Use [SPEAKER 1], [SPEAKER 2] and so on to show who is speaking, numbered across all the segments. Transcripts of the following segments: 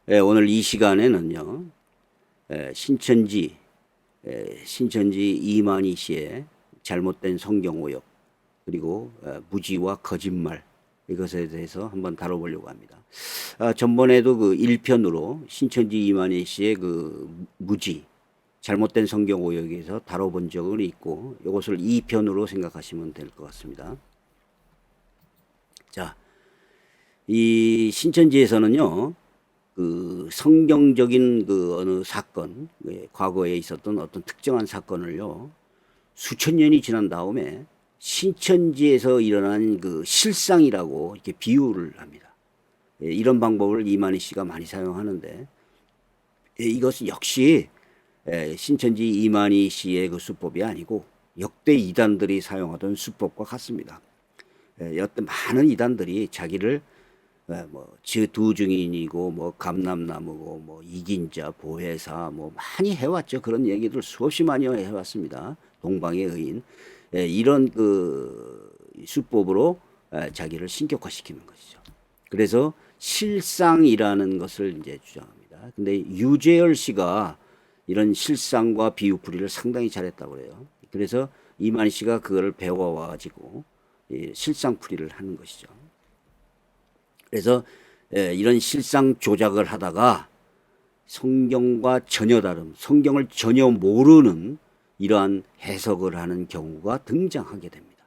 [SPEAKER 1] 오늘 이 시간에는요, 신천지 이만희 씨의 잘못된 성경 오역, 그리고 무지와 거짓말, 이것에 대해서 한번 다뤄보려고 합니다. 전번에도 그 1편으로 신천지 이만희 씨의 그 무지, 잘못된 성경 오역에 대해서 다뤄본 적은 있고, 이것을 2편으로 생각하시면 될 것 같습니다. 자, 이 신천지에서는요, 그 성경적인 그 어느 사건, 과거에 있었던 어떤 특정한 사건을요, 수천 년이 지난 다음에 신천지에서 일어난 그 실상이라고 이렇게 비유를 합니다. 이런 방법을 이만희 씨가 많이 사용하는데, 이것은 역시 신천지 이만희 씨의 그 수법이 아니고 역대 이단들이 사용하던 수법과 같습니다. 여태 많은 이단들이 자기를 뭐 두중인이고 뭐 감람나무고 뭐 이긴자 보혜사 뭐 많이 해왔죠. 그런 얘기들 수없이 많이 해왔습니다. 동방의 의인, 이런 그 수법으로 자기를 신격화시키는 것이죠. 그래서 실상이라는 것을 이제 주장합니다. 근데 유재열 씨가 이런 실상과 비유풀이를 상당히 잘했다고 그래요. 그래서 이만희 씨가 그걸 배워와가지고 실상풀이를 하는 것이죠. 그래서 이런 실상 조작을 하다가 성경과 전혀 다른, 성경을 전혀 모르는 이러한 해석을 하는 경우가 등장하게 됩니다.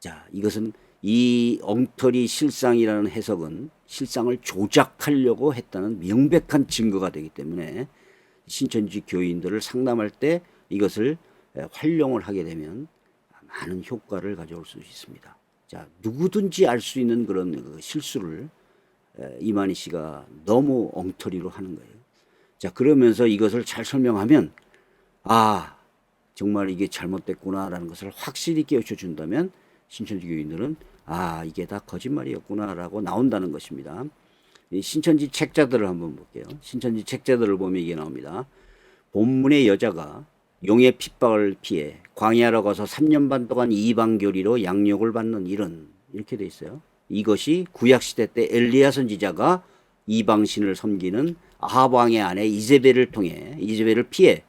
[SPEAKER 1] 자, 이것은 이 엉터리 실상이라는 해석은 실상을 조작하려고 했다는 명백한 증거가 되기 때문에 신천지 교인들을 상담할 때 이것을 활용을 하게 되면 많은 효과를 가져올 수 있습니다. 자, 누구든지 알 수 있는 그런 그 실수를 이만희 씨가 너무 엉터리로 하는 거예요. 자, 그러면서 이것을 잘 설명하면, 아, 정말 이게 잘못됐구나라는 것을 확실히 깨우쳐 준다면 신천지 교인들은 아, 이게 다 거짓말이었구나라고 나온다는 것입니다. 이 신천지 책자들을 한번 볼게요. 신천지 책자들을 보면 이게 나옵니다. 본문의 여자가 용의 핍박을 피해 광야로 가서 3년 반 동안 이방교리로 양육을 받는 일은, 이렇게 돼 있어요. 이것이 구약시대 때 엘리야 선지자가 이방신을 섬기는 아합 왕의 아내 이세벨을 피해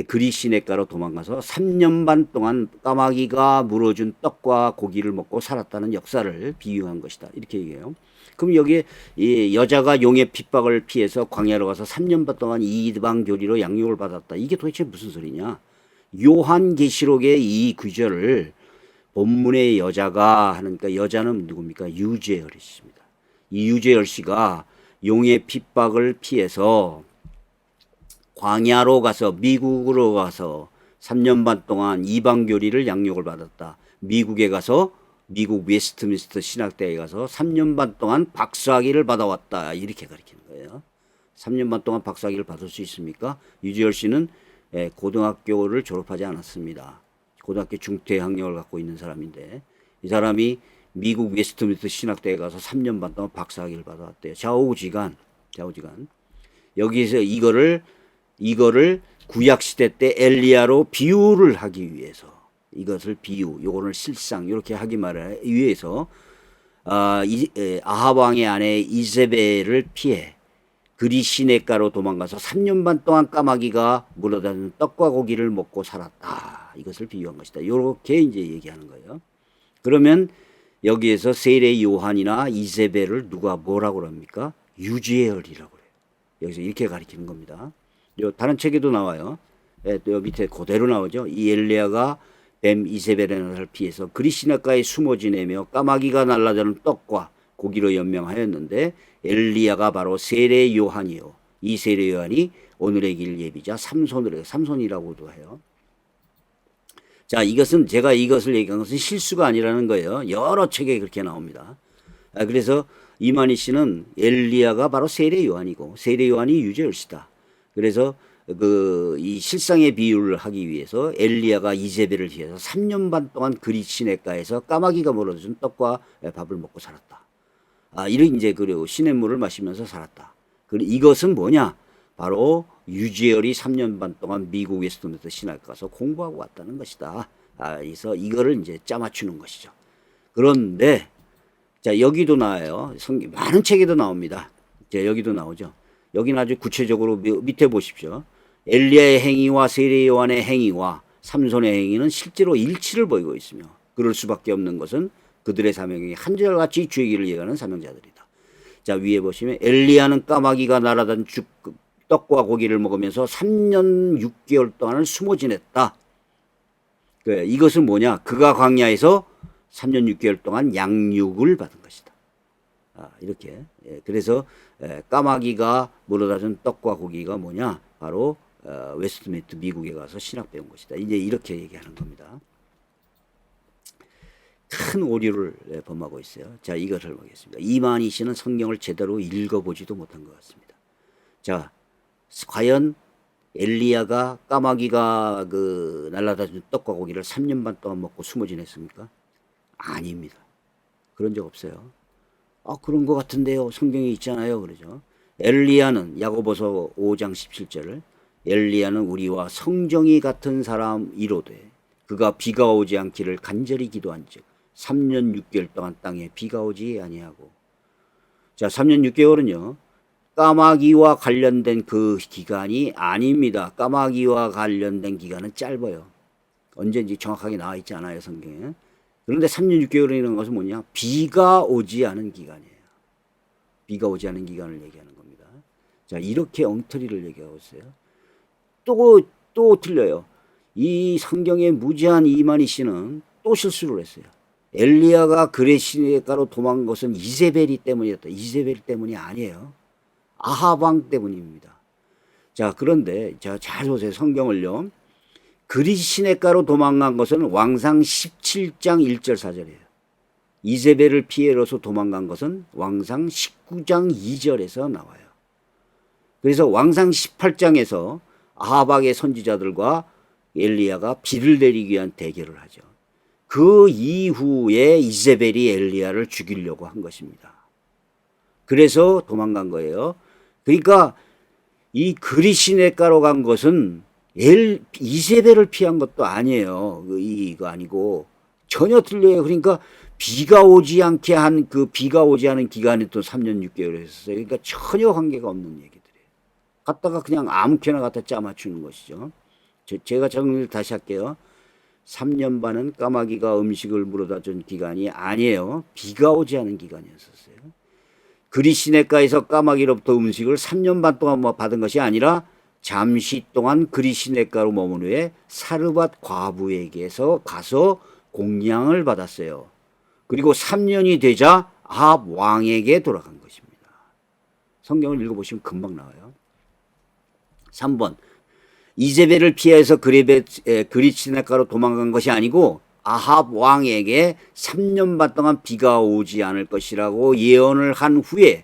[SPEAKER 1] 그리시네가로 도망가서 3년 반 동안 까마귀가 물어준 떡과 고기를 먹고 살았다는 역사를 비유한 것이다. 이렇게 얘기해요. 그럼 여기에 이 여자가 용의 핍박을 피해서 광야로 가서 3년 반 동안 이방 교리로 양육을 받았다. 이게 도대체 무슨 소리냐? 요한계시록의 이 구절을 본문의 여자가 하니까, 여자는 누굽니까? 유재열 씨입니다. 이 유재열 씨가 용의 핍박을 피해서 광야로 가서, 미국으로 가서 3년 반 동안 이방 교리를 양육을 받았다. 미국에 가서, 미국 웨스트민스터 신학대에 가서 3년 반 동안 박사학위를 받아왔다. 이렇게 가르치는 거예요. 3년 반 동안 박사학위를 받을 수 있습니까? 유재열 씨는 고등학교를 졸업하지 않았습니다. 고등학교 중퇴 학력을 갖고 있는 사람인데, 이 사람이 미국 웨스트민스터 신학대에 가서 3년 반 동안 박사학위를 받아왔대요. 좌우지간. 여기서 이거를 구약시대 때 엘리야로 비유를 하기 위해서, 이것을 비유, 요거를 실상, 이렇게 하기 위해서, 아합 왕의 아내 이세벨을 피해 그리시네가로 도망가서 3년 반 동안 까마귀가 물어다니는 떡과 고기를 먹고 살았다. 이것을 비유한 것이다. 이렇게 이제 얘기하는 거예요. 그러면 여기에서 세례 요한이나 이세벨을 누가 뭐라고 합니까? 유재열이라고 그래요. 여기서 이렇게 가리키는 겁니다. 요 다른 책에도 나와요. 또 밑에 그대로 나오죠. 이 엘리야가 뱀 이세벨의 날을 피해서 그리시네가에 숨어 지내며 까마귀가 날아드는 떡과 고기로 연명하였는데, 엘리야가 바로 세례 요한이요. 이 세례 요한이 오늘의 길 예비자 삼손이라고도 해요. 자, 이것은 제가 이것을 얘기한 것은 실수가 아니라는 거예요. 여러 책에 그렇게 나옵니다. 그래서 이만희 씨는 엘리야가 바로 세례 요한이고 세례 요한이 유재열 씨다. 그래서 이 실상의 비유를 하기 위해서 엘리야가 이세벨을 피해서 3년 반 동안 그리시네가에서 까마귀가 물어준 떡과 밥을 먹고 살았다. 이런 이제 그리고 시냇물을 마시면서 살았다. 그리고 이것은 뭐냐? 바로 유재열이 3년 반 동안 미국 웨스트민스터 신학교 가서 공부하고 왔다는 것이다. 그래서 이거를 이제 짜맞추는 것이죠. 그런데 자, 여기도 나와요. 많은 책에도 나옵니다. 자, 여기도 나오죠. 여기는 아주 구체적으로 밑에 보십시오. 엘리야의 행위와 세례 요한의 행위와 삼손의 행위는 실제로 일치를 보이고 있으며 그럴 수밖에 없는 것은 그들의 사명이 한결같이 주의 길을 이해하는 사명자들이다. 자, 위에 보시면 엘리야는 까마귀가 날아다닌 떡과 고기를 먹으면서 3년 6개월 동안을 숨어 지냈다. 이것은 뭐냐? 그가 광야에서 3년 6개월 동안 양육을 받은 것이다. 이렇게. 그래서 까마귀가 물어다준 떡과 고기가 뭐냐? 바로 웨스트민스터 미국에 가서 신학 배운 것이다. 이제 이렇게 얘기하는 겁니다. 큰 오류를 범하고 있어요. 자, 이것을 보겠습니다. 이만희 씨는 성경을 제대로 읽어보지도 못한 것 같습니다. 자, 과연 엘리야가 까마귀가 날라다준 떡과 고기를 3년 반 동안 먹고 숨어 지냈습니까? 아닙니다. 그런 적 없어요. 그런 것 같은데요. 성경에 있잖아요. 그러죠. 엘리야는 야고보서 5장 17절을 엘리야는 우리와 성정이 같은 사람 이로되 그가 비가 오지 않기를 간절히 기도한즉 3년 6개월 동안 땅에 비가 오지 아니하고. 자, 3년 6개월은요. 까마귀와 관련된 그 기간이 아닙니다. 까마귀와 관련된 기간은 짧아요. 언제인지 정확하게 나와 있지 않아요, 성경에. 그런데 3년 6개월이라는 것은 뭐냐? 비가 오지 않은 기간이에요. 비가 오지 않은 기간을 얘기하는 겁니다. 자, 이렇게 엉터리를 얘기하고 있어요. 또 틀려요. 이 성경의 무지한 이만희 씨는 또 실수를 했어요. 엘리야가 그레시네가로 도망간 것은 이세벨이 때문이었다. 이세벨 때문이 아니에요. 아합 왕 때문입니다. 자, 그런데 잘 보세요. 성경을요. 그리시네가로 도망간 것은 왕상 17장 1절 4절이에요. 이세벨을 피해로서 도망간 것은 왕상 19장 2절에서 나와요. 그래서 왕상 18장에서 아합의 선지자들과 엘리야가 비를 내리기 위한 대결을 하죠. 그 이후에 이세벨이 엘리야를 죽이려고 한 것입니다. 그래서 도망간 거예요. 그러니까 이 그리시네가로 간 것은 이세벨을 피한 것도 아니에요. 이거 아니고 전혀 틀려요. 그러니까 비가 오지 않게 한 비가 오지 않은 기간이 또 3년 6개월 했었어요. 그러니까 전혀 관계가 없는 얘기들이에요. 갖다가 그냥 아무렇게나 갖다 짜맞추는 것이죠. 제가 정리를 다시 할게요. 3년 반은 까마귀가 음식을 물어다 준 기간이 아니에요. 비가 오지 않은 기간이었었어요. 그리시네가에서 까마귀로부터 음식을 3년 반 동안 받은 것이 아니라 잠시 동안 그리시네가로 머문 후에 사르밧 과부에게서 가서 공양을 받았어요. 그리고 3년이 되자 아합 왕에게 돌아간 것입니다. 성경을 읽어보시면 금방 나와요. 3번 이세벨을 피해서 그리시네가로 도망간 것이 아니고 아합 왕에게 3년 반 동안 비가 오지 않을 것이라고 예언을 한 후에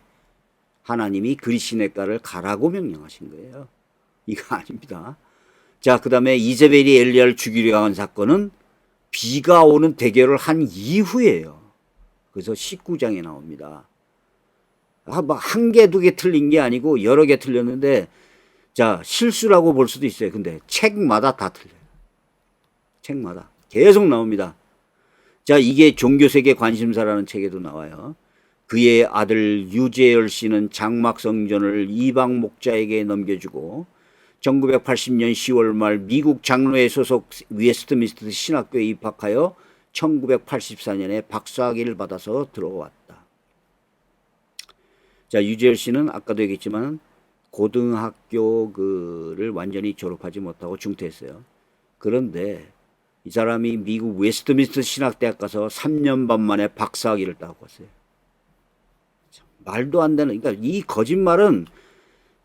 [SPEAKER 1] 하나님이 그리시네가를 가라고 명령하신 거예요. 이거 아닙니다. 자, 그 다음에 이세벨이 엘리야를 죽이려 한 사건은 비가 오는 대결을 한 이후예요. 그래서 19장에 나옵니다. 한 개, 두 개 틀린 게 아니고 여러 개 틀렸는데, 자, 실수라고 볼 수도 있어요. 근데 책마다 다 틀려요. 책마다. 계속 나옵니다. 자, 이게 종교세계 관심사라는 책에도 나와요. 그의 아들 유재열 씨는 장막성전을 이방 목자에게 넘겨주고 1980년 10월 말 미국 장로회 소속 웨스트민스터 신학교에 입학하여 1984년에 박사학위를 받아서 들어왔다. 자, 유재열 씨는 아까도 얘기했지만 고등학교를 완전히 졸업하지 못하고 중퇴했어요. 그런데 이 사람이 미국 웨스트민스터 신학대학 가서 3년 반 만에 박사학위를 따고 왔어요. 말도 안 되는, 그러니까 이 거짓말은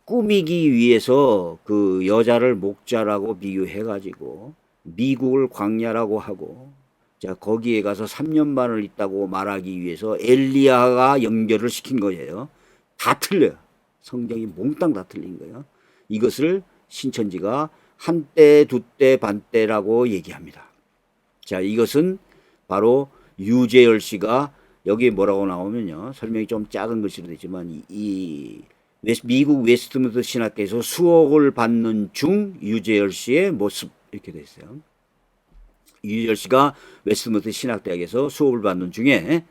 [SPEAKER 1] 꾸미기 위해서 그 여자를 목자라고 비유해가지고 미국을 광야라고 하고, 자, 거기에 가서 3년 반을 있다고 말하기 위해서 엘리야가 연결을 시킨 거예요. 다 틀려요. 성경이 몽땅 다 틀린 거예요. 이것을 신천지가 한때, 두때, 반때라고 얘기합니다. 자, 이것은 바로 유재열 씨가 여기 뭐라고 나오면요. 설명이 좀 작은 글씨로 되지만 미국 웨스트민스터 신학교에서 수업을 받는 중 유재열 씨의 모습 이렇게 돼 있어요. 유재열 씨가 웨스트민스터 신학대학에서 수업을 받는 중에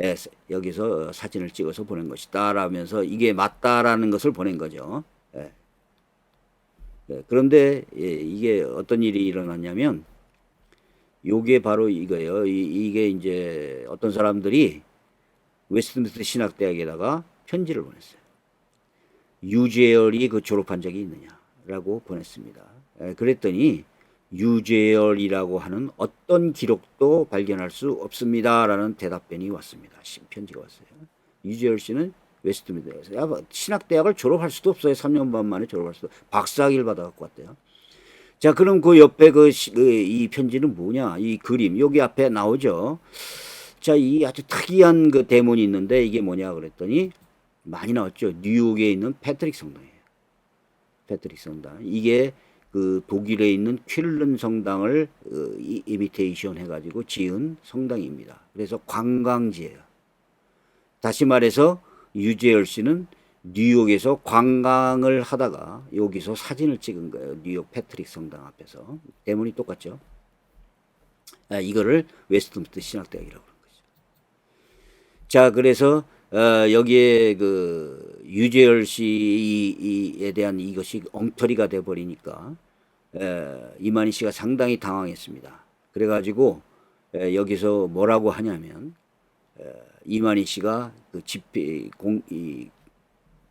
[SPEAKER 1] 예, 여기서 사진을 찍어서 보낸 것이다 라면서 이게 맞다라는 것을 보낸 거죠. 예. 예, 그런데 이게 어떤 일이 일어났냐면 요게 바로 이거예요. 이게 이제 어떤 사람들이 웨스트민스터 신학대학에다가 편지를 보냈어요. 유재열이 그 졸업한 적이 있느냐라고 보냈습니다. 그랬더니 유재열이라고 하는 어떤 기록도 발견할 수 없습니다라는 대답변이 왔습니다. 편지가 왔어요. 유재열 씨는 웨스트민스터에서 신학대학을 졸업할 수도 없어요. 3년 반 만에 졸업할 수도. 박사학위를 받아갖고 왔대요. 자, 그럼 그 옆에 이 편지는 뭐냐? 이 그림 여기 앞에 나오죠. 자, 이 아주 특이한 그 대문이 있는데 이게 뭐냐 그랬더니 많이 나왔죠. 뉴욕에 있는 패트릭 성당이에요. 패트릭 성당. 이게 그 독일에 있는 퀼른 성당을 이미테이션 해가지고 지은 성당입니다. 그래서 관광지예요. 다시 말해서 유재열 씨는 뉴욕에서 관광을 하다가 여기서 사진을 찍은 거예요. 뉴욕 패트릭 성당 앞에서. 대문이 똑같죠. 이거를 웨스트민스터 신학대학이라고 그러는 거죠. 자, 그래서 여기에 그 유재열 씨에 대한 이것이 엉터리가 돼 버리니까 이만희 씨가 상당히 당황했습니다. 그래가지고 여기서 뭐라고 하냐면 이만희 씨가 그 집회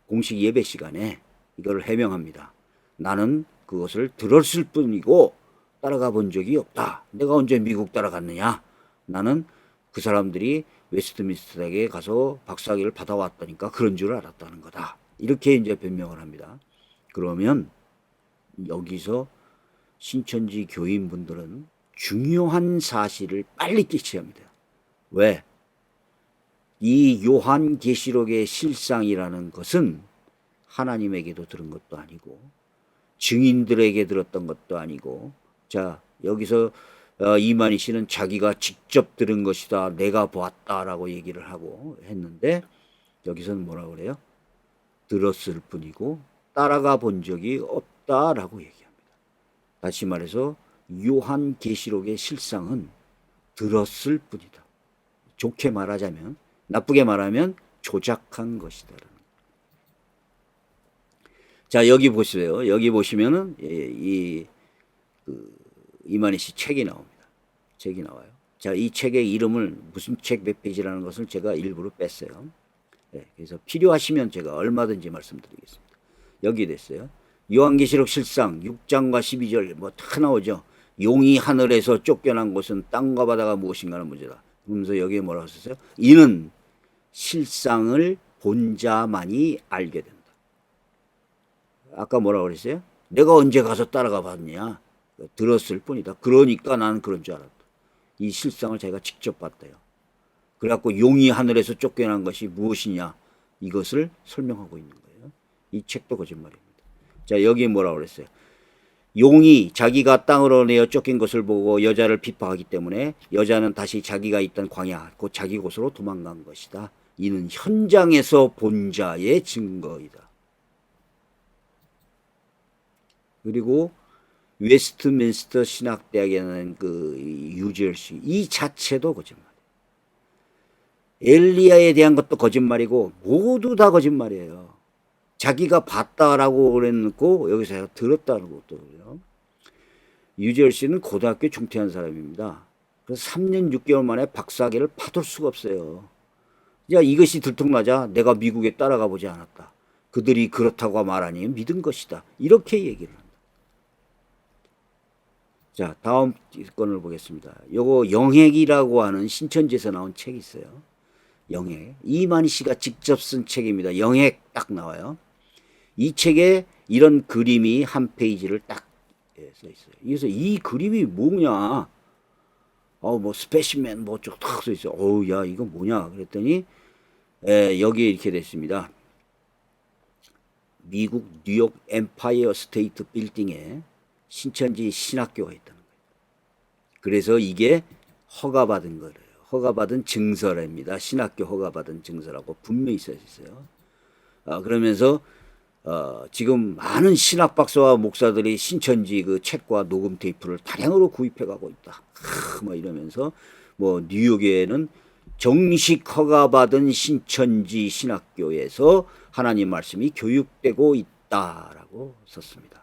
[SPEAKER 1] 공식 예배 시간에 이걸 해명합니다. 나는 그것을 들었을 뿐이고 따라가 본 적이 없다. 내가 언제 미국 따라갔느냐? 나는 그 사람들이 웨스트민스터 대학에 가서 박사학위를 받아왔다니까 그런 줄 알았다는 거다. 이렇게 이제 변명을 합니다. 그러면 여기서 신천지 교인분들은 중요한 사실을 빨리 깨치야 합니다. 왜? 이 요한계시록의 실상이라는 것은 하나님에게도 들은 것도 아니고 증인들에게 들었던 것도 아니고, 자, 여기서 이만희 씨는 자기가 직접 들은 것이다, 내가 보았다라고 얘기를 하고 했는데 여기서는 뭐라고 그래요? 들었을 뿐이고 따라가 본 적이 없다라고 얘기합니다. 다시 말해서 요한계시록의 실상은 들었을 뿐이다. 좋게 말하자면, 나쁘게 말하면 조작한 것이다. 자, 여기 보세요. 여기 보시면은 이만희 씨 책이 나옵니다. 책이 나와요. 자, 이 책의 이름을 무슨 책 몇 페이지라는 것을 제가 일부러 뺐어요. 네, 그래서 필요하시면 제가 얼마든지 말씀드리겠습니다. 여기 됐어요. 요한계시록 실상 6장과 12절 뭐 다 나오죠. 용이 하늘에서 쫓겨난 곳은 땅과 바다가 무엇인가는 문제다. 그러면서 여기에 뭐라고 썼어요? 이는 실상을 본 자만이 알게 된다. 아까 뭐라고 그랬어요? 내가 언제 가서 따라가 봤냐? 들었을 뿐이다. 그러니까 나는 그런 줄 알았다. 이 실상을 제가 직접 봤대요. 그래갖고 용이 하늘에서 쫓겨난 것이 무엇이냐? 이것을 설명하고 있는 거예요. 이 책도 거짓말입니다. 자, 여기에 뭐라고 그랬어요? 용이 자기가 땅으로 내어 쫓긴 것을 보고 여자를 비파하기 때문에 여자는 다시 자기가 있던 광야, 곧 자기 곳으로 도망간 것이다. 이는 현장에서 본 자의 증거이다. 그리고 웨스트민스터 신학대학에는 그 유재열 씨, 이 자체도 거짓말이에요. 엘리야에 대한 것도 거짓말이고 모두 다 거짓말이에요. 자기가 봤다라고 그랬고 여기서 들었다는 것도 그래요. 유재열 씨는 고등학교 중퇴한 사람입니다. 그래서 3년 6개월 만에 박사학위를 받을 수가 없어요. 야, 이것이 들통나자 내가 미국에 따라가 보지 않았다. 그들이 그렇다고 말하니 믿은 것이다. 이렇게 얘기를 합니다. 자, 다음 건을 보겠습니다. 요거 영핵이라고 하는 신천지에서 나온 책이 있어요. 영핵. 이만희 씨가 직접 쓴 책입니다. 영핵 딱 나와요. 이 책에 이런 그림이 한 페이지를 딱 써 있어요. 그래서 이 그림이 뭐냐? 뭐 스페시맨 뭐 쭉 딱 써 있어요. 야, 이거 뭐냐? 그랬더니 여기에 이렇게 됐습니다. 미국 뉴욕 엠파이어 스테이트 빌딩에 신천지 신학교가 있다는 거예요. 그래서 이게 허가받은 거래요. 허가받은 증서랍니다. 신학교 허가받은 증서라고 분명히 써 있어요. 그러면서 지금 많은 신학 박사와 목사들이 신천지 그 책과 녹음 테이프를 다량으로 구입해 가고 있다. 뭐 이러면서 뭐 뉴욕에는 정식 허가받은 신천지 신학교에서 하나님 말씀이 교육되고 있다라고 썼습니다.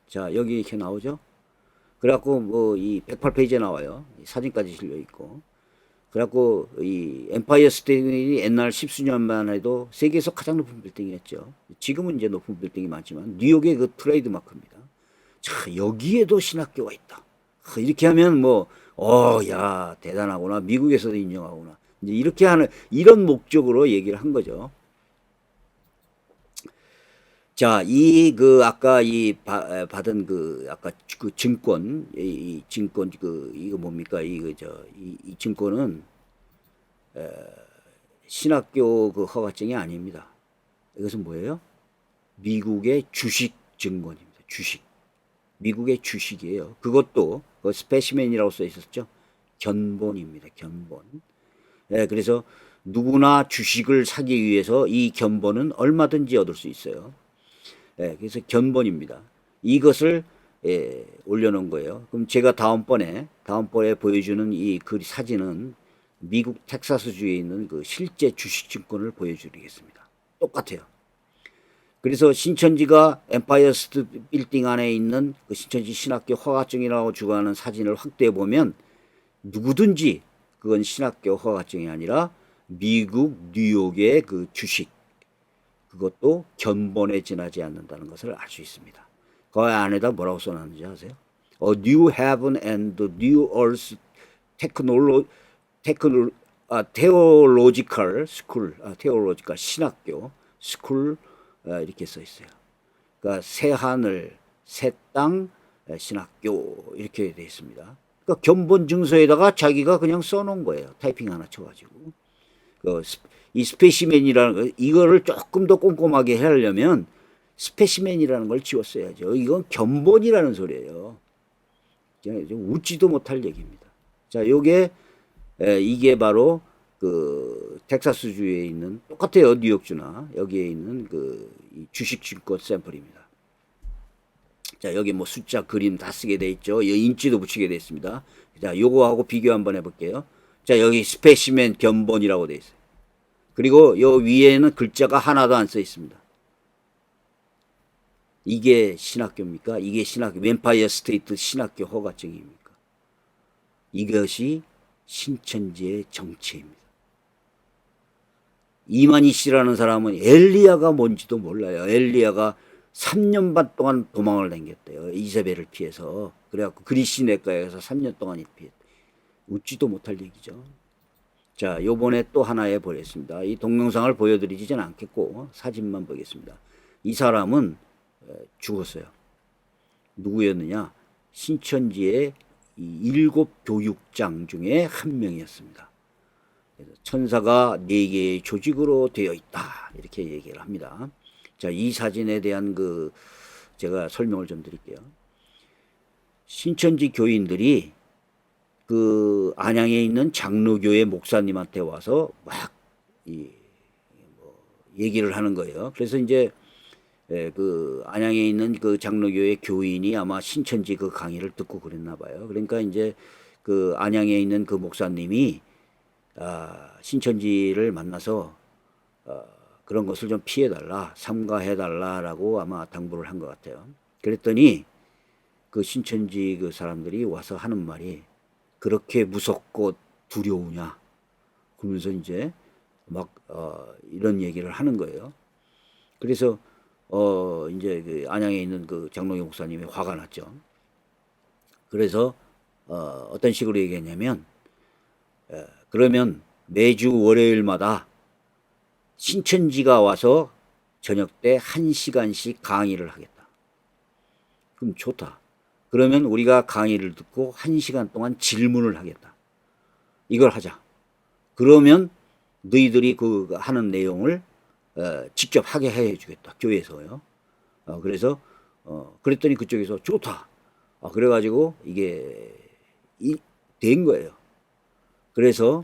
[SPEAKER 1] 자, 여기 이렇게 나오죠. 그래갖고 뭐 이 108페이지에 나와요. 사진까지 실려 있고. 그래갖고 이 엠파이어 스테이트이 옛날 십수년만 해도 세계에서 가장 높은 빌딩이었죠. 지금은 이제 높은 빌딩이 많지만 뉴욕의 그 트레이드 마크입니다. 자, 여기에도 신학교가 있다. 이렇게 하면 뭐 야, 대단하구나. 미국에서도 인정하구나. 이제 이렇게 하는 이런 목적으로 얘기를 한 거죠. 자, 이 그 아까 이 받은 그 아까 그 증권, 이 증권 그 이거 뭡니까? 이거 이 증권은 신학교 그 허가증이 아닙니다. 이것은 뭐예요? 미국의 주식 증권입니다. 주식. 미국의 주식이에요. 그것도 그 스페시맨이라고 써 있었죠. 견본입니다. 견본. 그래서 누구나 주식을 사기 위해서 이 견본은 얼마든지 얻을 수 있어요. 그래서 견본입니다. 이것을 올려놓은 거예요. 그럼 제가 다음번에 보여주는 이 그 사진은 미국 텍사스주에 있는 그 실제 주식증권을 보여드리겠습니다. 똑같아요. 그래서 신천지가 엠파이어 스테이트 빌딩 안에 있는 그 신천지 신학교 허가증이라고 주관하는 사진을 확대해 보면 누구든지 그건 신학교 허가증이 아니라 미국 뉴욕의 그 주식, 그것도 견본에 지나지 않는다는 것을 알 수 있습니다. 그 안에다 뭐라고 써놨는지 아세요? New Heaven and the New Earth Theological School, Theological 신학교 스쿨 이렇게 써 있어요. 그러니까 새 하늘, 새 땅 신학교 이렇게 되어 있습니다. 그러니까 견본 증서에다가 자기가 그냥 써놓은 거예요. 타이핑 하나 쳐가지고. 이 스페시맨이라는 거, 이거를 조금 더 꼼꼼하게 하려면 스페시맨이라는 걸 지웠어야죠. 이건 견본이라는 소리예요. 웃지도 못할 얘기입니다. 자, 이게 바로 그 텍사스주에 있는 똑같아요. 뉴욕주나 여기에 있는 그 주식 증권 샘플입니다. 자, 여기 뭐 숫자 그림 다 쓰게 돼 있죠. 인치도 붙이게 돼 있습니다. 자, 요거하고 비교 한번 해볼게요. 자, 여기 스페시맨 견본이라고 돼 있어요. 그리고 요 위에는 글자가 하나도 안 써 있습니다. 이게 신학교입니까? 이게 신학교, 엠파이어 스테이트 신학교 허가증입니까? 이것이 신천지의 정체입니다. 이만희 씨라는 사람은 엘리야가 뭔지도 몰라요. 엘리야가 3년 반 동안 도망을 다녔대요. 이세벨을 피해서. 그래갖고 그리시 내과에서 3년 동안 피했대. 웃지도 못할 얘기죠. 자, 요번에 또 하나에 보겠습니다. 이 동영상을 보여드리지는 않겠고 사진만 보겠습니다. 이 사람은 죽었어요. 누구였느냐? 신천지의 이 7 교육장 중에 한 명이었습니다. 그래서 천사가 4개의 조직으로 되어 있다. 이렇게 얘기를 합니다. 자, 이 사진에 대한 제가 설명을 좀 드릴게요. 신천지 교인들이 그 안양에 있는 장로교회 목사님한테 와서 막 얘기를 하는 거예요. 그래서 이제 그 안양에 있는 그 장로교회 교인이 아마 신천지 그 강의를 듣고 그랬나 봐요. 그러니까 이제 그 안양에 있는 그 목사님이 신천지를 만나서 그런 것을 좀 피해달라, 삼가해달라라고 아마 당부를 한 것 같아요. 그랬더니 그 신천지 그 사람들이 와서 하는 말이 그렇게 무섭고 두려우냐? 그러면서 이제 막 이런 얘기를 하는 거예요. 그래서 이제 그 안양에 있는 그 장로교 목사님이 화가 났죠. 그래서 어떤 식으로 얘기했냐면 그러면 매주 월요일마다 신천지가 와서 저녁 때 1시간씩 강의를 하겠다. 그럼 좋다. 그러면 우리가 강의를 듣고 1시간 동안 질문을 하겠다. 이걸 하자. 그러면 너희들이 그 하는 내용을 직접 하게 해주겠다. 교회에서요. 그래서 그랬더니 그쪽에서 좋다. 그래가지고 이게 된 거예요. 그래서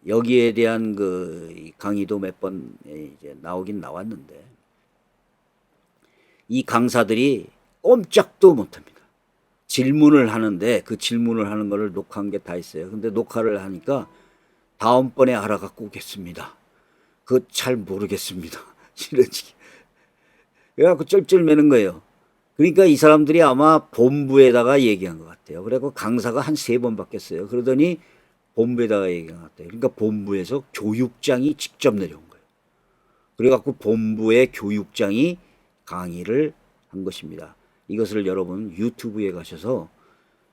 [SPEAKER 1] 여기에 대한 그 강의도 몇 번 이제 나오긴 나왔는데 이 강사들이 꼼짝도 못합니다. 질문을 하는데 그 질문을 하는 거를 녹화한 게 다 있어요. 근데 녹화를 하니까 다음번에 알아갖고 오겠습니다. 그거 잘 모르겠습니다. 이런 식이. 그래갖고 쩔쩔매는 거예요. 그러니까 이 사람들이 아마 본부에다가 얘기한 것 같아요. 그래갖고 강사가 한 3번 바뀌었어요. 그러더니 본부에다가 얘기한 것 같아요. 그러니까 본부에서 교육장이 직접 내려온 거예요. 그래갖고 본부의 교육장이 강의를 한 것입니다. 이것을 여러분 유튜브에 가셔서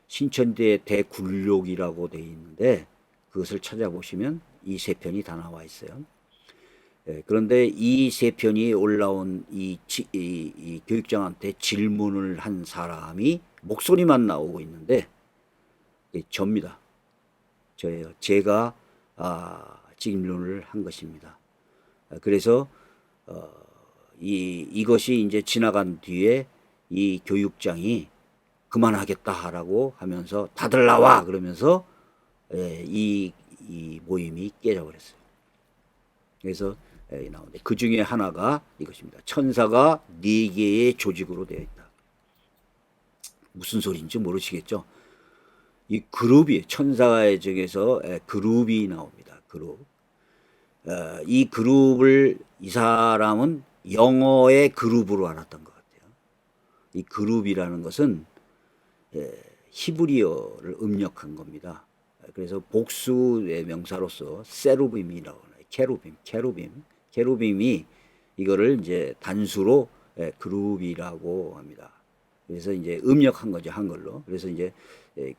[SPEAKER 1] 신천지의 대굴욕이라고 되어 있는데 그것을 찾아보시면 이 3편이 다 나와 있어요. 그런데 이 3편이 올라온 이 교육장한테 질문을 한 사람이 목소리만 나오고 있는데 접니다. 저예요. 제가 질문을 한 것입니다. 그래서 이것이 이제 지나간 뒤에 이 교육장이 그만하겠다라고 하면서 다들 나와 그러면서 이 모임이 깨져버렸어요. 그래서 나오는데 그 중에 하나가 이것입니다. 천사가 4개의 조직으로 되어 있다. 무슨 소리인지 모르시겠죠? 이 그룹이 천사 중에서 그룹이 나옵니다. 그룹. 이 그룹을 이 사람은 영어의 그룹으로 알았던 것 같아요. 이 그룹이라는 것은 히브리어를 음력한 겁니다. 그래서 복수의 명사로서 세루빔이라고 해요. 케루빔이 이거를 이제 단수로 그룹이라고 합니다. 그래서 이제 음력한 거죠, 한글로. 그래서 이제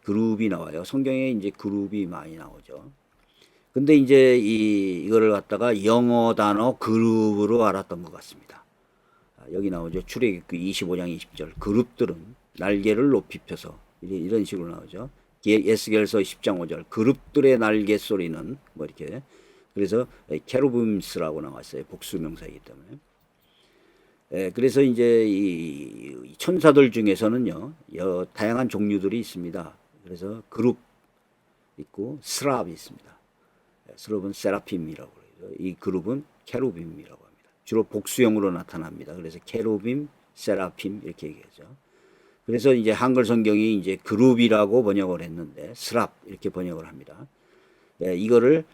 [SPEAKER 1] 그룹이 나와요. 성경에 이제 그룹이 많이 나오죠. 근데 이제 이거를 갖다가 영어 단어 그룹으로 알았던 것 같습니다. 여기 나오죠. 출애굽기 25장 20절. 그룹들은 날개를 높이 펴서 이런 식으로 나오죠. 에스겔서 10장 5절. 그룹들의 날개 소리는 뭐 이렇게. 그래서 케루빔스라고 나왔어요. 복수명사이기 때문에. 그래서 이제 이 천사들 중에서는요, 다양한 종류들이 있습니다. 그래서 그룹 있고 스랍이 있습니다. 스랍은 세라핌이라고 그래요. 이 그룹은 케루빔이라고 합니다. 주로 복수형으로 나타납니다. 그래서 케루빔, 세라핌 이렇게 얘기하죠. 그래서 이제 한글 성경이 이제 그룹이라고 번역을 했는데 스랍 이렇게 번역을 합니다. 이거를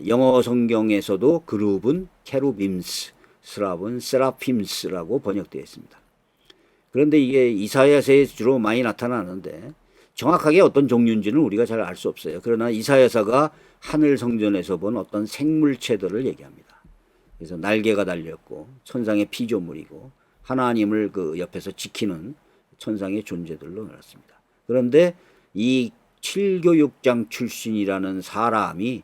[SPEAKER 1] 영어 성경에서도 그룹은 케루빔스, 스랍은 세라핌스라고 번역되어 있습니다. 그런데 이게 이사야서에 주로 많이 나타나는데 정확하게 어떤 종류인지는 우리가 잘 알 수 없어요. 그러나 이사야서가 하늘 성전에서 본 어떤 생물체들을 얘기합니다. 그래서 날개가 달렸고 천상의 피조물이고 하나님을 그 옆에서 지키는 천상의 존재들로 나왔습니다. 그런데 이 7교육장 출신이라는 사람이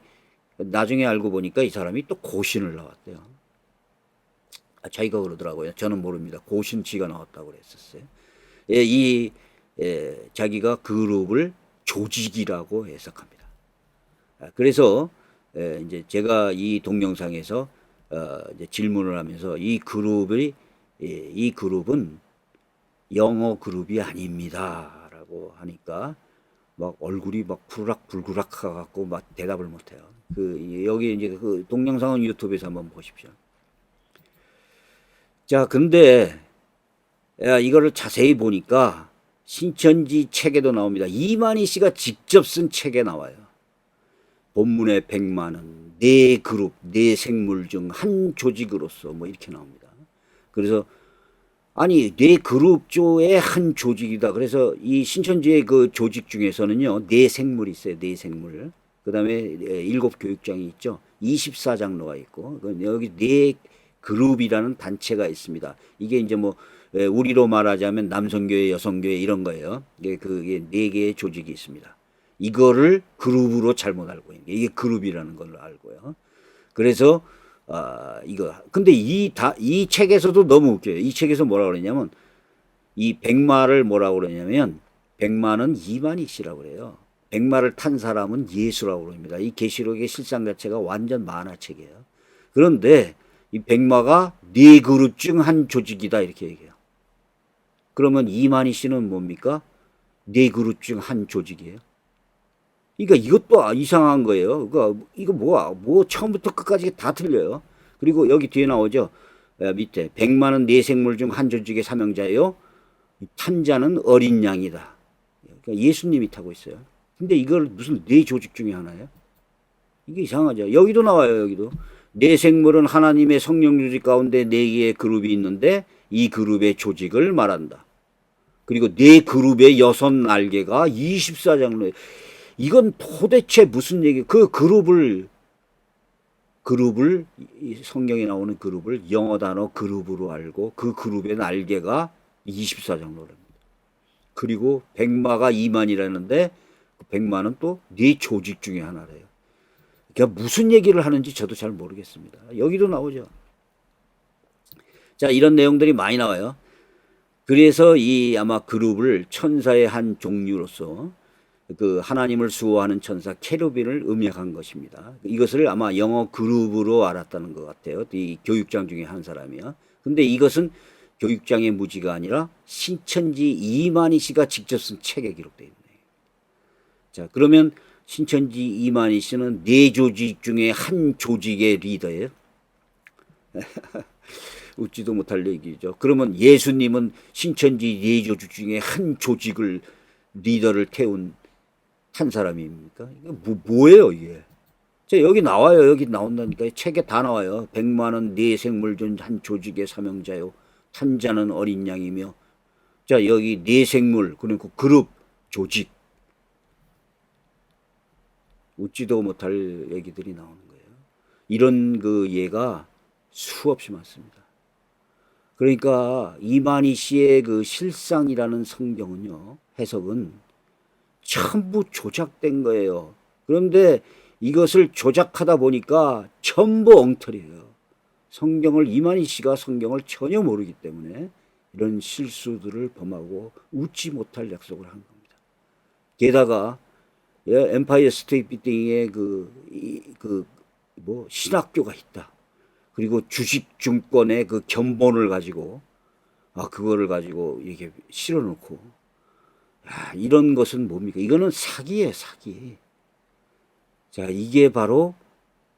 [SPEAKER 1] 나중에 알고 보니까 이 사람이 또 고신을 나왔대요. 자기가 그러더라고요. 저는 모릅니다. 고신치가 나왔다고 그랬었어요. 자기가 그룹을 조직이라고 해석합니다. 그래서 이제 제가 이 동영상에서 이제 질문을 하면서 이 그룹은 영어 그룹이 아닙니다라고 하니까 막 얼굴이 막 푸르락불구락 해갖고 막 대답을 못해요. 여기 이제 그 동영상은 유튜브에서 한번 보십시오. 자, 근데 이거를 자세히 보니까 신천지 책에도 나옵니다. 이만희 씨가 직접 쓴 책에 나와요. 본문의 100만은 네 그룹, 네 생물 중 한 조직으로서 뭐 이렇게 나옵니다. 그래서 아니 네 그룹조의 한 조직이다. 그래서 이 신천지의 그 조직 중에서는요 네 생물이 있어요. 네 생물. 그 다음에 7교육장이 있죠. 24장로가 있고 여기 네 그룹이라는 단체가 있습니다. 이게 이제 뭐 우리로 말하자면 남성교회, 여성교회 이런 거예요. 그게 4개의 조직이 있습니다. 이거를 그룹으로 잘못 알고 있는 게 이게 그룹이라는 걸 알고요. 그래서 근데 이 책에서도 너무 웃겨요. 이 책에서 뭐라고 그러냐면 이 백마를 뭐라고 그러냐면 백마는 이만희 씨라고 그래요. 백마를 탄 사람은 예수라고 그럽니다. 이 계시록의 실상 자체가 완전 만화책이에요. 그런데 이 백마가 네 그룹 중 한 조직이다 이렇게 얘기해요. 그러면 이만희 씨는 뭡니까? 네 그룹 중 한 조직이에요. 그러니까 이것도 이상한 거예요. 그러니까 이거 뭐 처음부터 끝까지 다 틀려요. 그리고 여기 뒤에 나오죠. 밑에 백마는 네 생물 중 한 조직의 사명자예요. 탄자는 어린 양이다. 그러니까 예수님이 타고 있어요. 근데 이걸 무슨 네 조직 중에 하나예요? 이게 이상하죠. 여기도 나와요. 여기도 네 생물은 하나님의 성령 조직 가운데 네 개의 그룹이 있는데 이 그룹의 조직을 말한다. 그리고 네 그룹의 6날개가 24장로에 이건 도대체 무슨 얘기? 그 그룹을 이 성경에 나오는 그룹을 영어 단어 그룹으로 알고 그 그룹의 날개가 24장로랍니다. 그리고 백마가 2만이라는데 그 백마는 또 네 조직 중에 하나래요. 그러니까 무슨 얘기를 하는지 저도 잘 모르겠습니다. 여기도 나오죠. 자, 이런 내용들이 많이 나와요. 그래서 이 아마 그룹을 천사의 한 종류로서 그 하나님을 수호하는 천사 케루빈을 음약한 것입니다. 이것을 아마 영어 그룹으로 알았다는 것 같아요. 이 교육장 중에 한 사람이요. 근데 이것은 교육장의 무지가 아니라 신천지 이만희 씨가 직접 쓴 책에 기록되어 있네요. 자, 그러면 신천지 이만희 씨는 네 조직 중에 한 조직의 리더예요. 웃지도 못할 얘기죠. 그러면 예수님은 신천지 네 조직 중에 한 조직을 리더를 태운 한 사람입니까? 이게 뭐예요 이게? 자, 여기 나와요. 여기 나온다니까. 책에 다 나와요. 백만은 네 생물 중 한 조직의 사명자요. 한 자는 어린 양이며. 자, 여기 네 생물 그리고 그룹 조직. 웃지도 못할 얘기들이 나오는 거예요. 이런 그 예가 수없이 많습니다. 그러니까 이만희 씨의 그 실상이라는 성경은요, 해석은 전부 조작된 거예요. 그런데 이것을 조작하다 보니까 전부 엉터리예요. 성경을 이만희 씨가 성경을 전혀 모르기 때문에 이런 실수들을 범하고 웃지 못할 약속을 한 겁니다. 게다가 엠파이어 스테이트 빌딩에 뭐 신학교가 있다. 그리고 주식증권의 그 견본을 가지고 그거를 가지고 이렇게 실어놓고 이런 것은 뭡니까? 이거는 사기예요, 사기. 자, 이게 바로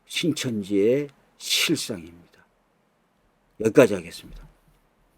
[SPEAKER 1] 신천지의 실상입니다. 여기까지 하겠습니다.